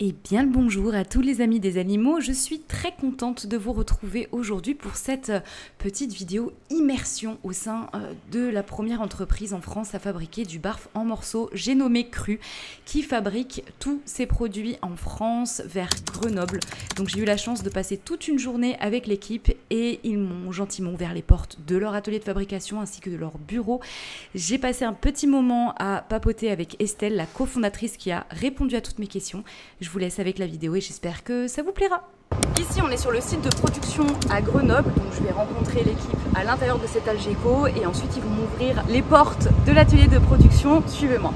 Et bien le bonjour à tous les amis des animaux, je suis très contente de vous retrouver aujourd'hui pour cette petite vidéo immersion au sein de la première entreprise en France à fabriquer du barf en morceaux, j'ai nommé Cru, qui fabrique tous ses produits en France vers Grenoble. Donc j'ai eu la chance de passer toute une journée avec l'équipe et ils m'ont gentiment ouvert les portes de leur atelier de fabrication ainsi que de leur bureau. J'ai passé un petit moment à papoter avec Estelle, la cofondatrice qui a répondu à toutes mes questions. Je vous laisse avec la vidéo et j'espère que ça vous plaira. Ici, on est sur le site de production à Grenoble, donc je vais rencontrer l'équipe à l'intérieur de cet Algeco et ensuite ils vont m'ouvrir les portes de l'atelier de production. Suivez-moi.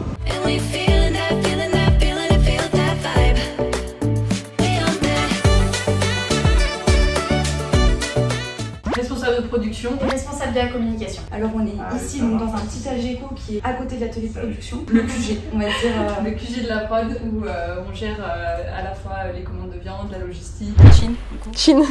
Responsable de production et responsable de la communication. Alors on est ici donc dans un petit Algeco qui est à côté de l'atelier de production, le QG, on va dire. Le QG de la prod où on gère à la fois les commandes de viande, la logistique. Chine.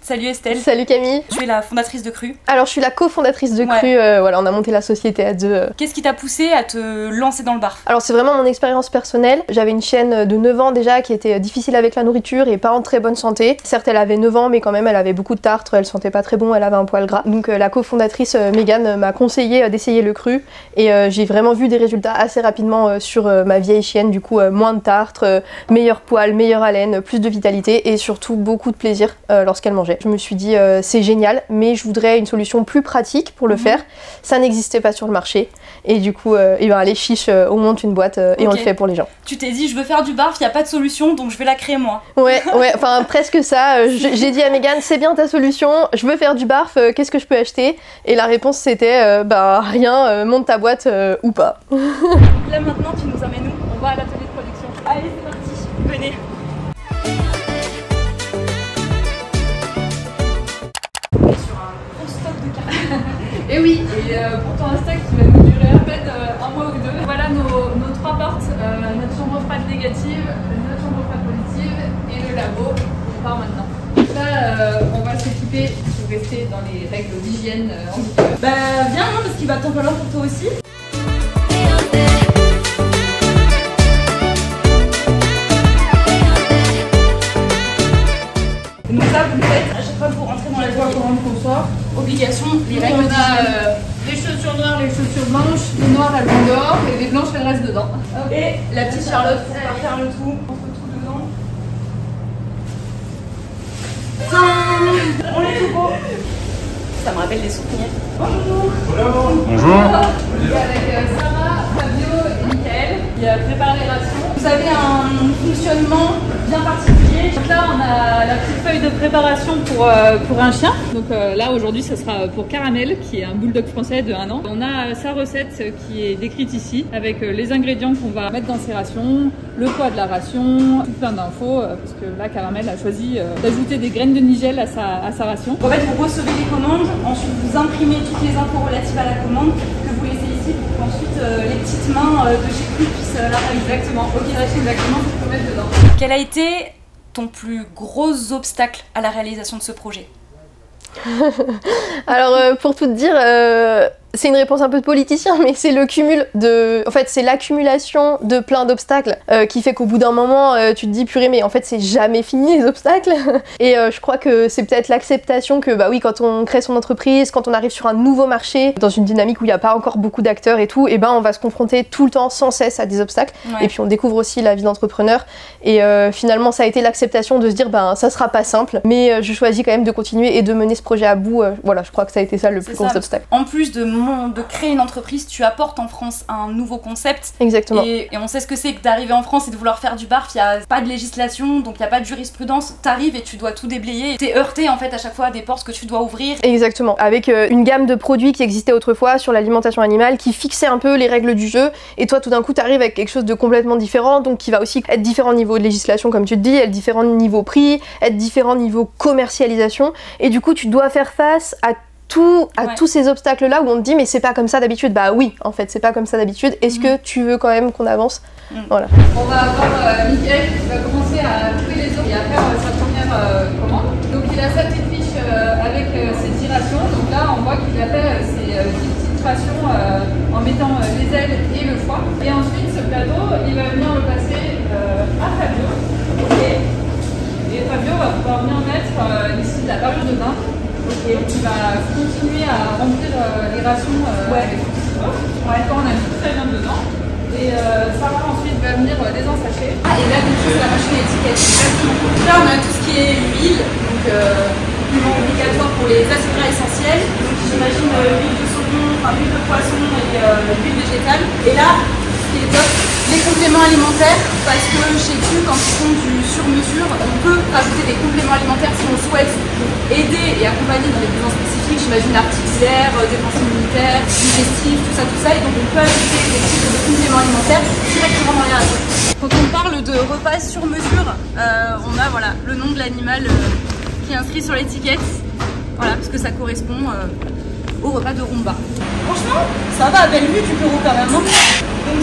Salut Estelle. Salut Camille. Tu es la fondatrice de Cru. Alors je suis la cofondatrice de Cru, voilà, on a monté la société à deux. Qu'est-ce qui t'a poussé à te lancer dans le barf? Alors c'est vraiment mon expérience personnelle. J'avais une chienne de 9 ans déjà qui était difficile avec la nourriture et pas en très bonne santé. Certes elle avait 9 ans mais quand même elle avait beaucoup de tartre, elle sentait pas très bon, elle avait un poil gras. Donc la cofondatrice Mégane m'a conseillé d'essayer le Cru et j'ai vraiment vu des résultats assez rapidement sur ma vieille chienne, du coup moins de tartre, meilleur poil, meilleure haleine, plus de vitalité et surtout beaucoup de plaisir lorsqu'elle mangeait. Je me suis dit c'est génial mais je voudrais une solution plus pratique pour le faire. Ça n'existait pas sur le marché et du coup allez chiche, on monte une boîte et on le fait pour les gens. Tu t'es dit je veux faire du barf, il n'y a pas de solution donc je vais la créer moi. Ouais, enfin presque ça. J'ai dit à Mégane c'est bien ta solution, je veux faire du barf, qu'est-ce que je peux acheter? Et la réponse c'était bah rien, monte ta boîte ou pas. Là maintenant tu nous amènes où? On va à l'atelier de production. Allez c'est parti, venez. Et oui, et pourtant un stock qui va nous durer à peine un mois ou deux. Voilà nos trois portes, notre chambre froide négative, notre chambre froide positive et le labo. On part maintenant. Là, on va s'équiper pour rester dans les règles d'hygiène en vigueur. Bah viens non parce qu'il va t'en falloir pour toi aussi. Donc ça vous le faites à chaque fois que vous rentrez dans la voie commande qu'on sort. Obligation, les règles. On a les chaussures noires, les chaussures blanches. Les noires elles vont dehors et les blanches elles restent dedans. Et la petite Charlotte pour pas faire le trou. On fait tout dedans. On est tout beau. Ça me rappelle des souvenirs. Bonjour. Bonjour. Avec Sarah, Fabio et Michael qui préparent les rations. Vous avez un fonctionnement bien particulier. Donc là on a la petite feuille de préparation pour un chien. Donc là aujourd'hui ce sera pour Caramel qui est un bulldog français de 1 an. On a sa recette qui est décrite ici avec les ingrédients qu'on va mettre dans ses rations, le poids de la ration, tout plein d'infos parce que là Caramel a choisi d'ajouter des graines de nigel à sa ration. En fait vous recevez les commandes, ensuite vous imprimez toutes les infos relatives à la commande que vous laissez ici pour qu'ensuite les petites mains de chez Cru puissent la réaliser. Exactement, ok, exactement ce qu'il faut mettre dedans. Quel a été ton plus gros obstacle à la réalisation de ce projet? Alors pour tout te dire, c'est une réponse un peu de politicien, mais c'est le cumul de... En fait, c'est l'accumulation de plein d'obstacles qui fait qu'au bout d'un moment, tu te dis purée, mais en fait, c'est jamais fini les obstacles. Et je crois que c'est peut-être l'acceptation que, bah oui, quand on crée son entreprise, quand on arrive sur un nouveau marché, dans une dynamique où il n'y a pas encore beaucoup d'acteurs et tout, et ben on va se confronter tout le temps, sans cesse, à des obstacles. Ouais. Et puis on découvre aussi la vie d'entrepreneur. Et finalement, ça a été l'acceptation de se dire, ben ça sera pas simple, mais je choisis quand même de continuer et de mener ce projet à bout. Voilà, je crois que ça a été ça le plus gros obstacle. En plus de créer une entreprise, tu apportes en France un nouveau concept. Exactement. Et on sait ce que c'est que d'arriver en France et de vouloir faire du barf, il n'y a pas de législation, donc il n'y a pas de jurisprudence. T'arrives et tu dois tout déblayer. T'es heurté en fait à chaque fois à des portes que tu dois ouvrir. Exactement. Avec une gamme de produits qui existait autrefois sur l'alimentation animale, qui fixait un peu les règles du jeu, et toi tout d'un coup t'arrives avec quelque chose de complètement différent, donc qui va aussi être différent niveau de législation comme tu te dis, être différent niveau prix, être différent niveau commercialisation, et du coup tu dois faire face à tous ces obstacles là où on te dit mais c'est pas comme ça d'habitude. Bah oui, en fait c'est pas comme ça d'habitude, est-ce que tu veux quand même qu'on avance? Voilà. On va avoir Mickaël qui va commencer à couper les os et à faire sa première commande. Donc il a sa petite fiche avec ses 10 rations. Donc là on voit qu'il a fait ses 10 petites rations en mettant les ailes et le foie. Et ensuite ce plateau il va venir le passer à Fabio on va pouvoir venir mettre ici de la parure de dinde. Donc il va continuer à remplir les rations avec tout ce qu'il faut. Quand on a mis toute la viande dedans. Et Sarah ensuite va venir les ensachets. Et là, donc, c'est la machine à étiquette. Là, on a tout ce qui est huile, donc compliment obligatoire pour les acides gras essentiels. Donc j'imagine l'huile de saumon, enfin l'huile de poisson et l'huile végétale. Et là, ce qui est top, les compléments alimentaires, parce que chez Tu, quand ils font du sur-mesure, on peut rajouter des compléments alimentaires si on souhaite aider et accompagner dans des besoins spécifiques, j'imagine articulaires, défense immunitaire, digestif, tout ça, et donc on peut ajouter des types de compléments alimentaires directement dans les recettes. Quand on parle de repas sur mesure, on a voilà, le nom de l'animal qui est inscrit sur l'étiquette, voilà, parce que ça correspond au repas de Rumba. Franchement, ça va à belle vue, tu peux quand même. Donc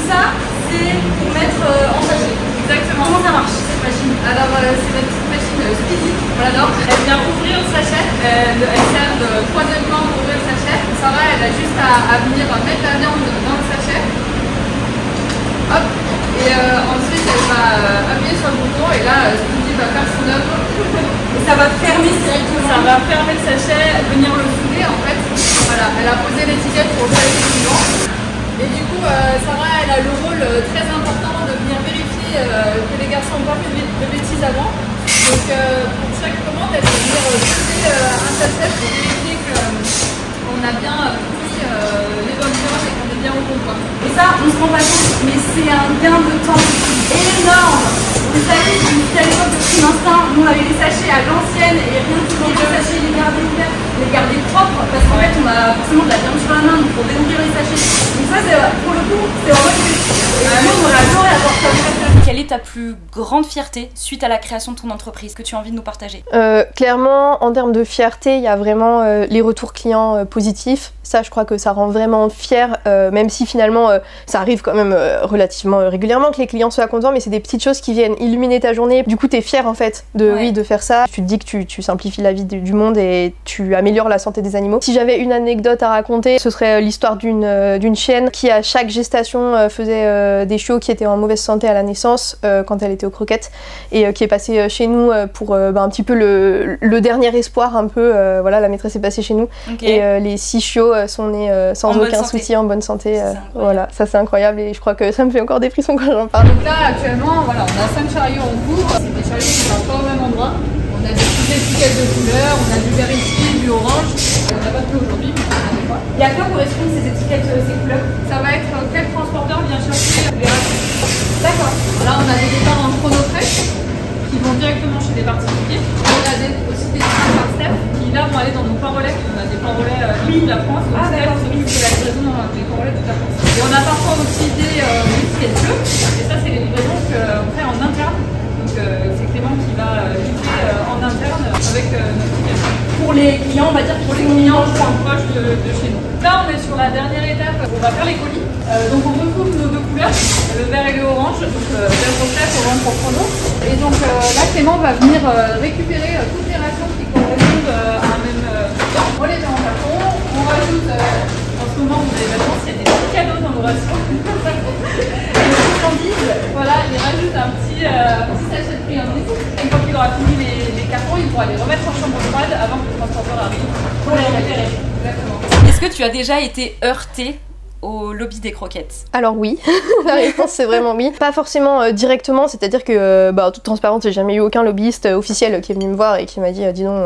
ça, c'est pour mettre en sachet. Exactement. Comment ça marche cette machine? Alors c'est notre petite machine Speedy, on l'adore. Elle vient ouvrir le sachet, elle sert de troisième plan pour ouvrir le sachet. Sarah, elle a juste à venir mettre la viande dans le sachet. Hop. Et ensuite elle va appuyer sur le bouton et là Speedy va faire son œuvre. Et ça va fermer directement. Ça va fermer le sachet, venir le souder en fait. Voilà, elle a posé l'étiquette pour le sachet suivant. Et du coup, Sarah, elle a le rôle très important de venir vérifier que les garçons n'ont pas fait de bêtises avant. Donc, pour chaque commande, elle va venir souder un sachet pour vérifier qu'on a bien pris les bonnes viandes et qu'on est bien au bon point. Et ça, on se rend pas compte, mais c'est un gain de temps énorme. Vous savez, à l'époque de Prime Instinct, nous on avait les sachets à l'ancienne et rien que les sachets, les garder ouverts, les garder propres, parce qu'en fait, on a forcément de la viande sur la main, donc pour dénouvrir les sachets. Donc ça, pour le coup, c'est en mode et nous, on a adoré avoir ça. Quelle est ta plus grande fierté suite à la création de ton entreprise que tu as envie de nous partager? Clairement, en termes de fierté, il y a vraiment les retours clients positifs. Ça, je crois que ça rend vraiment fier, même si finalement, ça arrive quand même relativement régulièrement que les clients soient contents, mais c'est des petites choses qui viennent illuminer ta journée. Du coup, t'es fier en fait de faire ça. Tu te dis que tu simplifies la vie du monde et tu améliores la santé des animaux. Si j'avais une anecdote à raconter, ce serait l'histoire d'une chienne qui à chaque gestation faisait des chiots qui étaient en mauvaise santé à la naissance quand elle était aux croquettes et qui est passée chez nous pour un petit peu le dernier espoir un peu. Voilà, la maîtresse est passée chez nous et les 6 chiots sont nés sans aucun souci, en bonne santé. Voilà, ça c'est incroyable et je crois que ça me fait encore des frissons quand j'en parle. Donc là actuellement, voilà, on a 5 chariots en cours, c'est des chariots qui ne sont pas au même endroit. On a des petites étiquettes de couleurs, on a du vert ici, du orange. On n'a pas de aujourd'hui, mais on a des fois. Et à quoi correspondent ces étiquettes, ces couleurs? Ça va être quel transporteur vient chercher les rations. D'accord. Là on a des départs en chronofresh qui vont directement chez des particuliers. On a aussi des départs par step qui là vont aller dans nos pains relais. On a des pains relais toute la France. Donc d'accord, c'est la livraison des pains relais toute la France. Et on a parfois aussi des étiquettes bleues. Et ça c'est les livraisons qu'on fait en interne. Donc c'est Clément qui va livrer en interne avec notre application. Pour les clients, on va dire pour les clients proches de chez nous. Là on est sur la dernière étape, on va faire les colis. Donc on recoupe nos deux couleurs, le vert et le orange, donc vert pour chef, orange pour chrono. Et donc là Clément va venir récupérer toutes les rations qui correspondent à un même temps. On les met en carton, on rajoute, en ce moment vous avez la chance, il y a des petits cadeaux dans nos rations. Et les friandises, voilà, il rajoute un petit sachet de friandises. Et quand il aura fini les cartons, il pourra les remettre en chambre froide avant que le transporteur arrive pour les récupérer. Exactement. Est-ce que tu as déjà été heurtée au lobby des croquettes? Alors oui, la réponse c'est vraiment oui. Pas forcément directement, c'est-à-dire que en toute transparence, j'ai jamais eu aucun lobbyiste officiel qui est venu me voir et qui m'a dit dis donc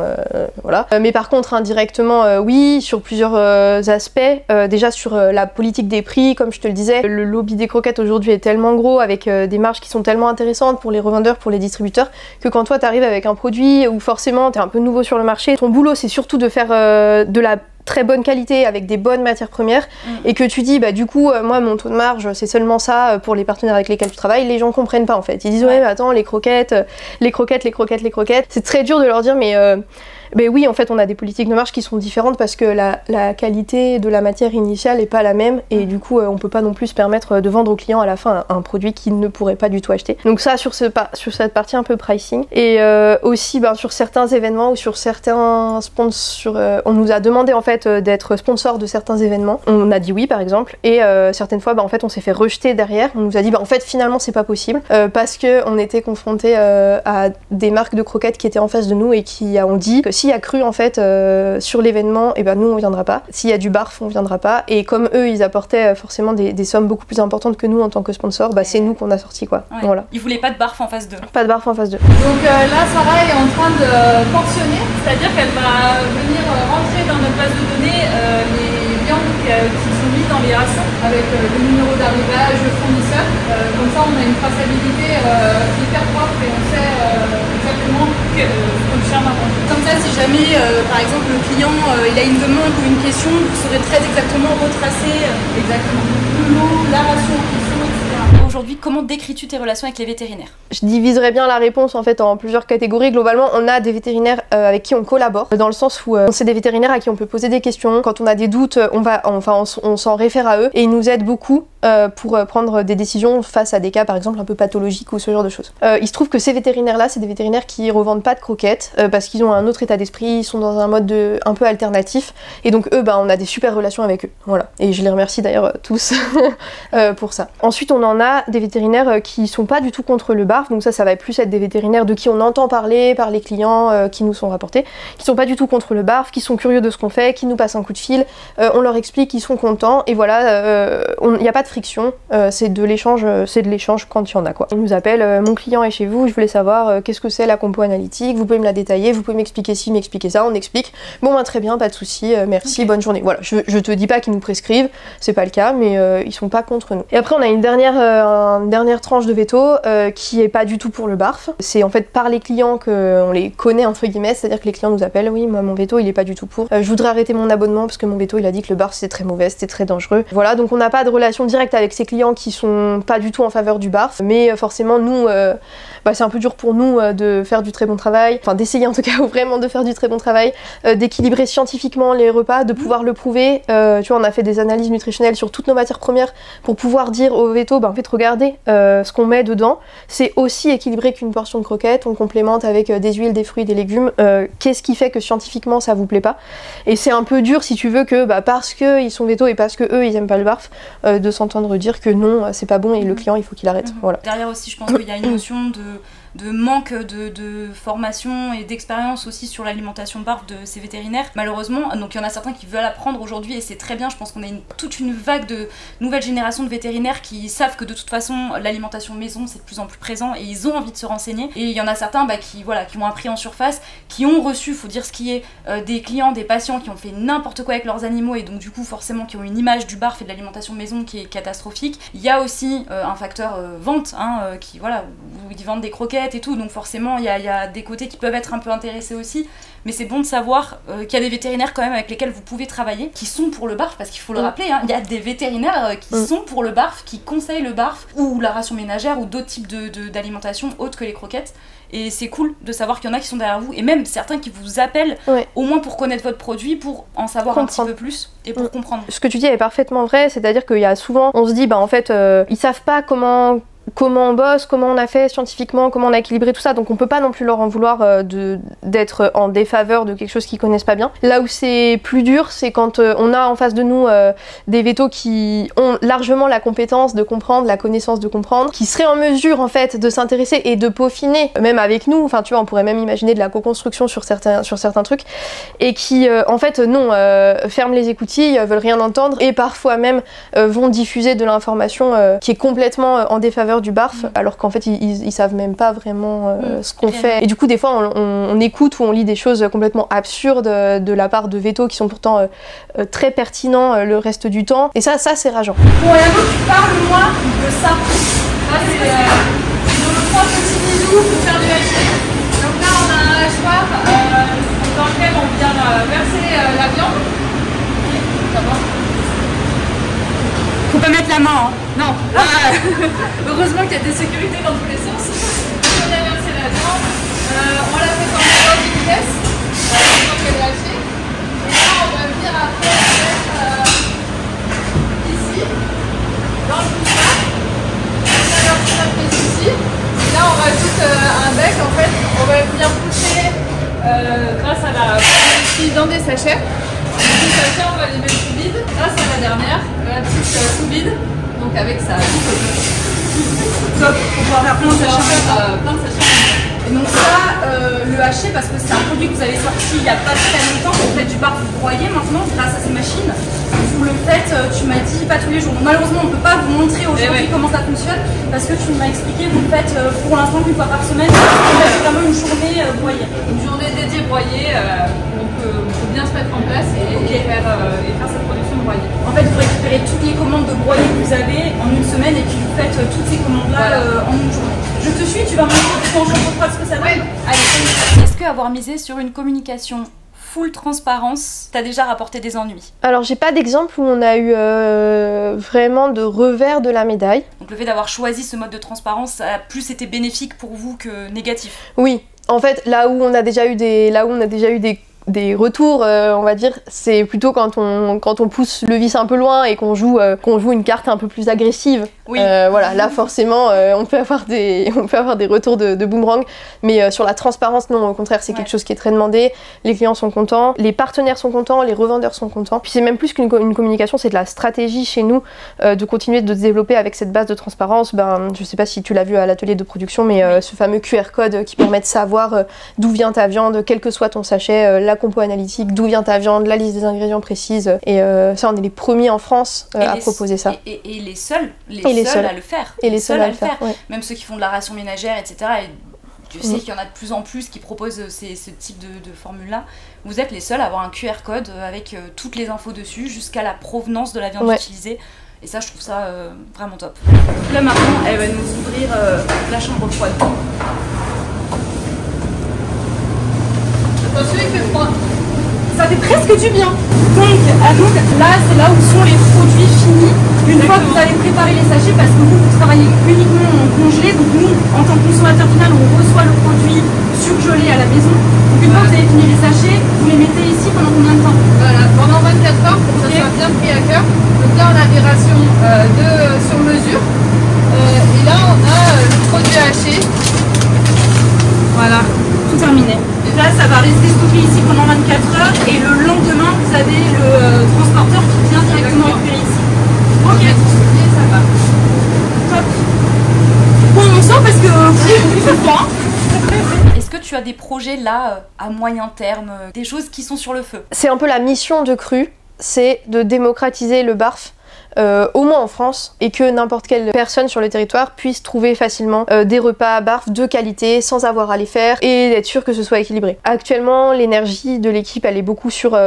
voilà. Mais par contre indirectement oui, sur plusieurs aspects. Déjà sur la politique des prix, comme je te le disais, le lobby des croquettes aujourd'hui est tellement gros avec des marges qui sont tellement intéressantes pour les revendeurs, pour les distributeurs, que quand toi t'arrives avec un produit où forcément t'es un peu nouveau sur le marché, ton boulot c'est surtout de faire de la très bonne qualité avec des bonnes matières premières et que tu dis du coup moi mon taux de marge c'est seulement ça pour les partenaires avec lesquels tu travailles, les gens comprennent pas en fait, ils disent ouais mais attends les croquettes, c'est très dur de leur dire mais Ben oui, en fait, on a des politiques de marge qui sont différentes parce que la qualité de la matière initiale n'est pas la même et du coup, on peut pas non plus se permettre de vendre aux clients à la fin un produit qu'ils ne pourraient pas du tout acheter. Donc ça, sur cette partie un peu pricing. Et aussi, ben, sur certains événements ou sur certains sponsors, on nous a demandé en fait d'être sponsor de certains événements. On a dit oui, par exemple, et certaines fois, ben, en fait, on s'est fait rejeter derrière. On nous a dit, ben, en fait, finalement, c'est pas possible parce que on était confronté à des marques de croquettes qui étaient en face de nous et qui ont dit que s'il y a cru en fait sur l'événement, et ben nous on viendra pas. S'il y a du barf, on viendra pas. Et comme eux ils apportaient forcément des sommes beaucoup plus importantes que nous en tant que sponsor, bah c'est nous qu'on a sorti quoi. Ouais. Voilà. Ils voulaient pas de barf en face d'eux. Pas de barf en face d'eux. Donc là Sarah est en train de portionner, c'est-à-dire qu'elle va venir rentrer dans notre base de données les viandes qui sont mises dans les rations avec le numéro d'arrivage, le fournisseur. Comme ça on a une traçabilité hyper propre et on sait exactement ce que le chien va manger. Comme ça, si jamais, par exemple, le client il a une demande ou une question, vous saurez très exactement retracer Exactement. L'eau, la ration en question, etc. Aujourd'hui, comment décris-tu tes relations avec les vétérinaires? Je diviserais bien la réponse en fait en plusieurs catégories. Globalement, on a des vétérinaires avec qui on collabore, dans le sens où c'est des vétérinaires à qui on peut poser des questions. Quand on a des doutes, on s'en réfère à eux et ils nous aident beaucoup pour prendre des décisions face à des cas par exemple un peu pathologiques ou ce genre de choses. Il se trouve que ces vétérinaires-là, c'est des vétérinaires qui revendent pas de croquettes parce qu'ils ont un autre état d'esprit, ils sont dans un mode un peu alternatif et donc eux, on a des super relations avec eux. Voilà. Et je les remercie d'ailleurs tous pour ça. Ensuite, on en a des vétérinaires qui sont pas du tout contre le barf, donc ça va plus être des vétérinaires de qui on entend parler par les clients qui nous sont rapportés, qui sont pas du tout contre le barf, qui sont curieux de ce qu'on fait, qui nous passent un coup de fil, on leur explique, ils sont contents et voilà, il n'y a pas de friction, c'est de l'échange quand il y en a quoi. Ils nous appellent, mon client est chez vous, je voulais savoir qu'est-ce que c'est la compo analytique, vous pouvez me la détailler, vous pouvez m'expliquer ci, m'expliquer ça, on explique, bon très bien, pas de souci, merci, bonne journée. Voilà, je te dis pas qu'ils nous prescrivent, c'est pas le cas, mais ils sont pas contre nous. Et après on a une dernière tranche de veto qui est pas du tout pour le barf. C'est en fait par les clients qu'on les connaît entre guillemets, c'est-à-dire que les clients nous appellent, oui moi mon veto il est pas du tout pour, je voudrais arrêter mon abonnement parce que mon veto il a dit que le barf c'est très mauvais, c'était très dangereux. Voilà, donc on n'a pas de relation directe avec ces clients qui sont pas du tout en faveur du barf, mais forcément nous c'est un peu dur pour nous de faire du très bon travail, enfin d'essayer en tout cas vraiment de faire du très bon travail, d'équilibrer scientifiquement les repas, de pouvoir le prouver. Tu vois, on a fait des analyses nutritionnelles sur toutes nos matières premières pour pouvoir dire au veto, en fait regardez ce qu'on met dedans, c'est aussi équilibré qu'une portion de croquettes, on complémente avec des huiles, des fruits, des légumes, qu'est-ce qui fait que scientifiquement ça vous plaît pas? Et c'est un peu dur si tu veux que parce qu'ils sont veto et parce que eux ils aiment pas le barf, de s'entendre dire que non c'est pas bon et le client il faut qu'il arrête. Voilà. Derrière aussi je pense qu'il y a une notion de manque de formation et d'expérience aussi sur l'alimentation barf de ces vétérinaires malheureusement, donc il y en a certains qui veulent apprendre aujourd'hui et c'est très bien. Je pense qu'on a toute une vague de nouvelles générations de vétérinaires qui savent que de toute façon l'alimentation maison c'est de plus en plus présent et ils ont envie de se renseigner, et il y en a certains qui ont appris en surface, qui ont reçu, faut dire ce qui est, des clients, des patients qui ont fait n'importe quoi avec leurs animaux et donc du coup forcément qui ont une image du barf et de l'alimentation maison qui est catastrophique. Il y a aussi un facteur vente qui voilà, où ils vendent des croquettes et tout, donc forcément il y a des côtés qui peuvent être un peu intéressés aussi, mais c'est bon de savoir qu'il y a des vétérinaires quand même avec lesquels vous pouvez travailler qui sont pour le barf, parce qu'il faut le rappeler, il y a des vétérinaires qui sont pour le barf, qui conseillent le barf ou la ration ménagère ou d'autres types d'alimentation autres que les croquettes, et c'est cool de savoir qu'il y en a qui sont derrière vous et même certains qui vous appellent au moins pour connaître votre produit, pour en savoir un petit peu plus et pour comprendre. Ce que tu dis est parfaitement vrai, c'est-à-dire qu'il y a souvent, on se dit en fait ils savent pas comment on bosse, comment on a fait scientifiquement, comment on a équilibré tout ça, donc on peut pas non plus leur en vouloir d'être en défaveur de quelque chose qu'ils connaissent pas bien. Là où c'est plus dur, c'est quand on a en face de nous des vétos qui ont largement la compétence de comprendre, la connaissance de comprendre, qui seraient en mesure en fait de s'intéresser et de peaufiner, même avec nous, enfin tu vois, on pourrait même imaginer de la co-construction sur certains trucs, et qui en fait non, ferment les écoutilles, veulent rien entendre, et parfois même vont diffuser de l'information qui est complètement en défaveur du barf, alors qu'en fait ils savent même pas vraiment ce qu'on fait. Et du coup des fois on écoute ou on lit des choses complètement absurdes de la part de vétos qui sont pourtant très pertinents le reste du temps, et ça c'est rageant. Bon, et avant que tu parles moi de ça, c'est nos 3 petits bisous pour faire du haché. Donc là on a un hachoir dans lequel on vient verser la viande. D'abord. Faut pas mettre la main, hein. Non, heureusement qu'il y a des sécurités dans tous les sens. On a versé la viande, on l'a fait en haute vitesse. grâce à la production dans des sachets. Les sachets, on va les mettre sous vide. Là, c'est la dernière, la petite sous vide. Donc avec sa Top, pour pouvoir faire plein de sachets. Et donc ça, le haché, parce que c'est un produit que vous avez sorti il n'y a pas très longtemps, vous faites du bar broyé maintenant grâce à ces machines. Vous le faites, tu m'as dit, pas tous les jours. Donc, malheureusement, on ne peut pas vous montrer aujourd'hui comment ça fonctionne, parce que tu m'as expliqué, vous le faites pour l'instant qu'une fois par semaine, vous faites vraiment une journée broyée. Une journée dédiée broyée, on peut bien se mettre en place et faire cette production de broyée. En fait, vous récupérez toutes les commandes de broyé que vous avez en une semaine et puis vous faites toutes ces commandes-là en une journée. Je te suis, tu vas me montrer en chambre froide ce que ça donne. Allez, est-ce qu'avoir misé sur une communication full transparence t'a déjà rapporté des ennuis? Alors j'ai pas d'exemple où on a eu vraiment de revers de la médaille. Donc le fait d'avoir choisi ce mode de transparence a plus été bénéfique pour vous que négatif? Oui, en fait là où on a déjà eu des retours, on va dire, c'est plutôt quand on pousse le vice un peu loin et qu'on joue une carte un peu plus agressive. Oui. Voilà, là forcément on peut avoir des retours de boomerang, mais sur la transparence, non, au contraire, c'est quelque chose qui est très demandé. Les clients sont contents, les partenaires sont contents, les revendeurs sont contents. Puis c'est même plus qu'une communication, c'est de la stratégie chez nous, de continuer de se développer avec cette base de transparence. Je sais pas si tu l'as vu à l'atelier de production, mais ce fameux QR code qui permet de savoir d'où vient ta viande, quel que soit ton sachet, la compo analytique, d'où vient ta viande, la liste des ingrédients précise, et ça on est les premiers en France à proposer ça. Et les seuls à le faire. Et les seuls à le faire. Ouais. Même ceux qui font de la ration ménagère, etc. Et Dieu sait qu'il y en a de plus en plus qui proposent ce type de formule-là. Vous êtes les seuls à avoir un QR code avec toutes les infos dessus, jusqu'à la provenance de la viande utilisée. Et ça, je trouve ça vraiment top. Donc là maintenant, elle va nous ouvrir la chambre froide. Attention, il fait froid. Ça fait presque du bien. Donc là, c'est là où sont les produits finis. Une fois que vous avez préparé les sachets, parce que vous travaillez uniquement en congelé, donc nous, en tant que consommateur final, on reçoit le produit surgelé à la maison. Donc une fois que vous avez fini les sachets, vous les mettez ici pendant combien de temps? Voilà, pendant 24 heures pour que ça soit bien pris à cœur. Donc là, on a des rations sur mesure. Et là, on a le produit haché. Voilà, tout terminé. Et là, ça va rester stocké ici pendant 24 heures et le lendemain, vous avez le transporteur qui vient directement récupérer ici. Ok, ça va. Top. Bon, on sort parce que il fait froid. Est-ce que tu as des projets là, à moyen terme, des choses qui sont sur le feu? C'est un peu la mission de Cru, c'est de démocratiser le barf. Au moins en France, et que n'importe quelle personne sur le territoire puisse trouver facilement des repas barf de qualité sans avoir à les faire et être sûr que ce soit équilibré. Actuellement, l'énergie de l'équipe elle est beaucoup sur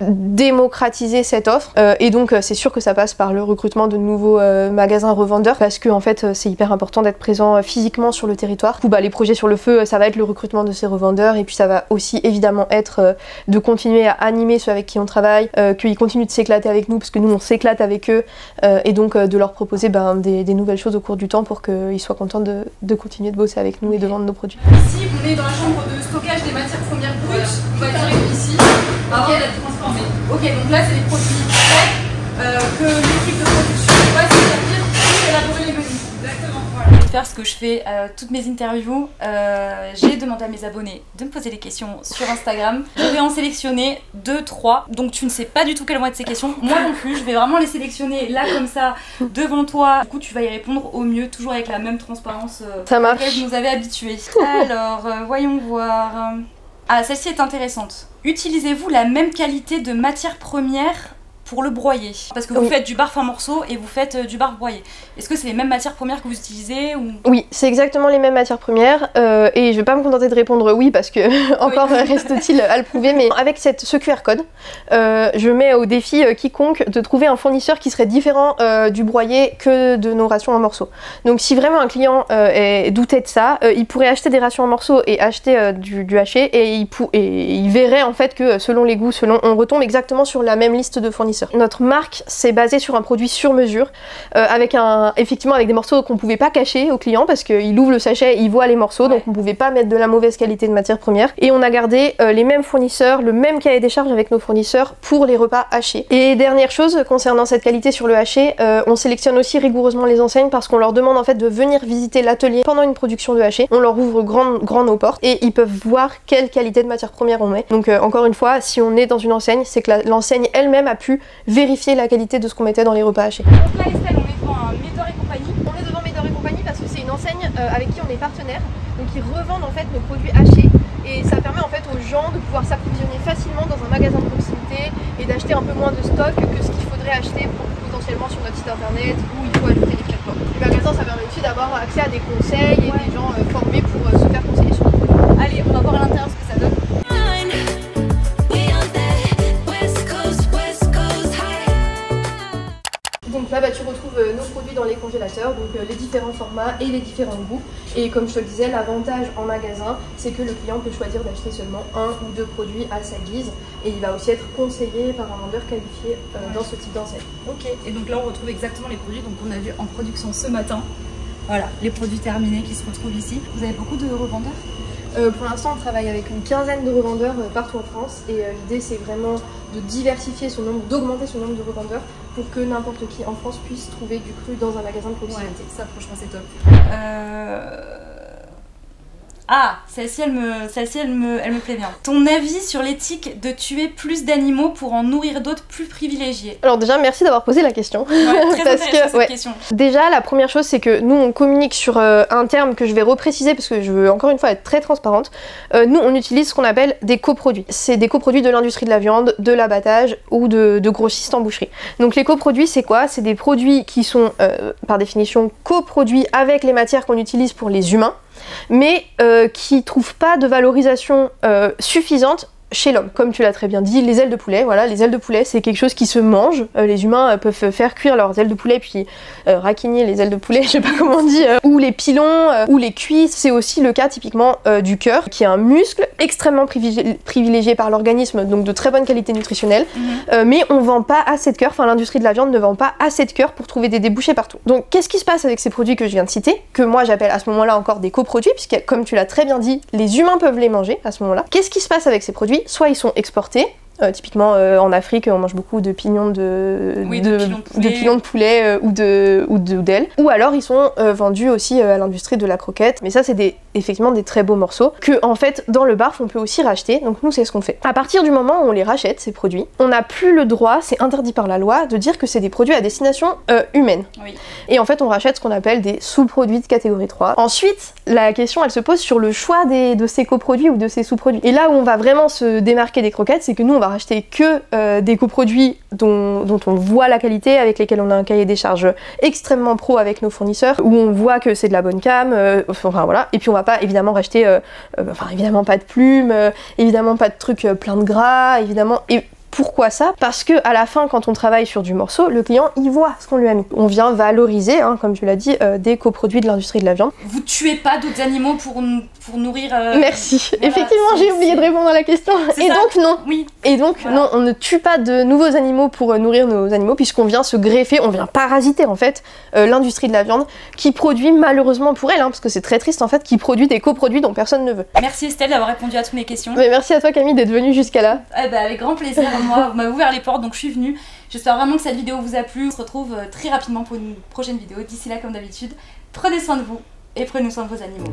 démocratiser cette offre et donc c'est sûr que ça passe par le recrutement de nouveaux magasins revendeurs parce que en fait c'est hyper important d'être présent physiquement sur le territoire. Du coup, les projets sur le feu, ça va être le recrutement de ces revendeurs et puis ça va aussi évidemment être de continuer à animer ceux avec qui on travaille, qu'ils continuent de s'éclater avec nous parce que nous on s'éclate avec eux. Et donc de leur proposer des nouvelles choses au cours du temps pour qu'ils soient contents de continuer de bosser avec nous et de vendre nos produits. Ici, on est dans la chambre de stockage des matières premières brutes. On va dire ici, avant d'être transformé. Ok, donc là, c'est les produits frais que l'équipe de production va se servir pour élaborer les menus. Exactement. Voilà. Je vais faire ce que je fais à toutes mes interviews. J'ai demandé à mes abonnés de me poser des questions sur Instagram. Je vais en sélectionner 2, 3. Donc tu ne sais pas du tout quelles vont être ces questions. Moi non plus, je vais vraiment les sélectionner là comme ça devant toi. Du coup, tu vas y répondre au mieux, toujours avec la même transparence ça marche. À laquelle je nous avais habitués. Alors, voyons voir. Ah, celle-ci est intéressante. Utilisez-vous la même qualité de matière première pour le broyer? Parce que vous faites du barf en morceaux et vous faites du barf broyé. Est-ce que c'est les mêmes matières premières que vous utilisez ou... Oui, c'est exactement les mêmes matières premières et je vais pas me contenter de répondre oui parce que encore reste-t-il à le prouver, mais avec ce QR code, je mets au défi quiconque de trouver un fournisseur qui serait différent du broyé que de nos rations en morceaux. Donc si vraiment un client doutait de ça, il pourrait acheter des rations en morceaux et acheter du haché et il verrait en fait que selon les goûts, on retombe exactement sur la même liste de fournisseurs fournisseurs. Notre marque s'est basée sur un produit sur mesure, effectivement avec des morceaux qu'on pouvait pas cacher aux clients parce qu'il ouvre le sachet, il voit les morceaux, donc on pouvait pas mettre de la mauvaise qualité de matière première. Et on a gardé les mêmes fournisseurs, le même cahier des charges avec nos fournisseurs pour les repas hachés. Et dernière chose concernant cette qualité sur le haché, on sélectionne aussi rigoureusement les enseignes parce qu'on leur demande en fait de venir visiter l'atelier pendant une production de haché. On leur ouvre grand nos portes et ils peuvent voir quelle qualité de matière première on met. Donc encore une fois, si on est dans une enseigne, c'est que l'enseigne elle-même a pu vérifier la qualité de ce qu'on mettait dans les repas hachés. Donc là Estelle, on est devant un Médor et compagnie. On est devant Médor et compagnie parce que c'est une enseigne avec qui on est partenaire. Donc ils revendent en fait nos produits hachés et ça permet en fait aux gens de pouvoir s'approvisionner facilement dans un magasin de proximité et d'acheter un peu moins de stock que ce qu'il faudrait acheter potentiellement sur notre site internet où il faut ajouter des frais de port. Le magasin, ça permet aussi d'avoir accès à des conseils et des gens formés pour se faire conseiller sur nos produits. Allez, on va voir à l'intérieur ce que ça donne. Donc là tu retrouves nos produits dans les congélateurs, donc les différents formats et les différents goûts. Et comme je te le disais, l'avantage en magasin, c'est que le client peut choisir d'acheter seulement un ou deux produits à sa guise. Et il va aussi être conseillé par un vendeur qualifié dans ce type d'enseigne. Ok, et donc là on retrouve exactement les produits donc on a vu en production ce matin. Voilà, les produits terminés qui se retrouvent ici. Vous avez beaucoup de revendeurs ? Pour l'instant, on travaille avec une quinzaine de revendeurs partout en France et l'idée c'est vraiment de diversifier son nombre, d'augmenter son nombre de revendeurs pour que n'importe qui en France puisse trouver du cru dans un magasin de proximité. Ouais, ça franchement c'est top. Ah, celle-ci elle me plaît bien. Ton avis sur l'éthique de tuer plus d'animaux pour en nourrir d'autres plus privilégiés? Alors déjà merci d'avoir posé la question. Ouais, très intéressante cette question. Déjà la première chose c'est que nous on communique sur un terme que je vais repréciser parce que je veux encore une fois être très transparente. Nous on utilise ce qu'on appelle des coproduits. C'est des coproduits de l'industrie de la viande, de l'abattage ou de grossistes en boucherie. Donc les coproduits c'est quoi? C'est des produits qui sont par définition coproduits avec les matières qu'on utilise pour les humains, mais qui ne trouvent pas de valorisation suffisante chez l'homme. Comme tu l'as très bien dit, les ailes de poulet, voilà, les ailes de poulet c'est quelque chose qui se mange. Les humains peuvent faire cuire leurs ailes de poulet puis raquigner les ailes de poulet, je sais pas comment on dit, ou les pilons, ou les cuisses. C'est aussi le cas typiquement du cœur, qui est un muscle extrêmement privilégié par l'organisme, donc de très bonne qualité nutritionnelle, mais on vend pas assez de cœur, enfin l'industrie de la viande ne vend pas assez de cœur pour trouver des débouchés partout. Donc qu'est-ce qui se passe avec ces produits que je viens de citer, que moi j'appelle à ce moment-là encore des coproduits, puisque comme tu l'as très bien dit, les humains peuvent les manger à ce moment-là. Qu'est-ce qui se passe avec ces produits? Soit ils sont exportés, typiquement en Afrique on mange beaucoup de pignons de poulet ou d'ailes, ou alors ils sont vendus aussi à l'industrie de la croquette, mais ça c'est effectivement des très beaux morceaux que en fait dans le barf on peut aussi racheter. Donc nous c'est ce qu'on fait. À partir du moment où on les rachète ces produits, on n'a plus le droit, c'est interdit par la loi, de dire que c'est des produits à destination humaine. Oui. Et en fait on rachète ce qu'on appelle des sous-produits de catégorie 3. Ensuite la question elle se pose sur le choix de ces coproduits ou de ces sous-produits. Et là où on va vraiment se démarquer des croquettes, c'est que nous on va racheter que des coproduits dont on voit la qualité, avec lesquels on a un cahier des charges extrêmement pro avec nos fournisseurs, où on voit que c'est de la bonne cam, enfin voilà. Et puis on va pas évidemment racheter, évidemment pas de plumes, évidemment pas de trucs plein de gras, évidemment. Et pourquoi ça? Parce que à la fin, quand on travaille sur du morceau, le client il voit ce qu'on lui a mis. On vient valoriser, hein, comme tu l'as dit, des coproduits de l'industrie de la viande. Vous tuez pas d'autres animaux pour nourrir... Merci. Voilà, effectivement, j'ai oublié de répondre à la question. Et ça donc non. Oui. Et donc voilà. Non, on ne tue pas de nouveaux animaux pour nourrir nos animaux, puisqu'on vient se greffer, on vient parasiter en fait l'industrie de la viande, qui produit malheureusement pour elle, hein, parce que c'est très triste en fait, qui produit des coproduits dont personne ne veut. Merci Estelle d'avoir répondu à toutes mes questions. Mais merci à toi Camille d'être venue jusqu'à là. Avec grand plaisir. Moi, vous m'avez ouvert les portes donc je suis venue. J'espère vraiment que cette vidéo vous a plu. On se retrouve très rapidement pour une prochaine vidéo. D'ici là, comme d'habitude, prenez soin de vous et prenez soin de vos animaux.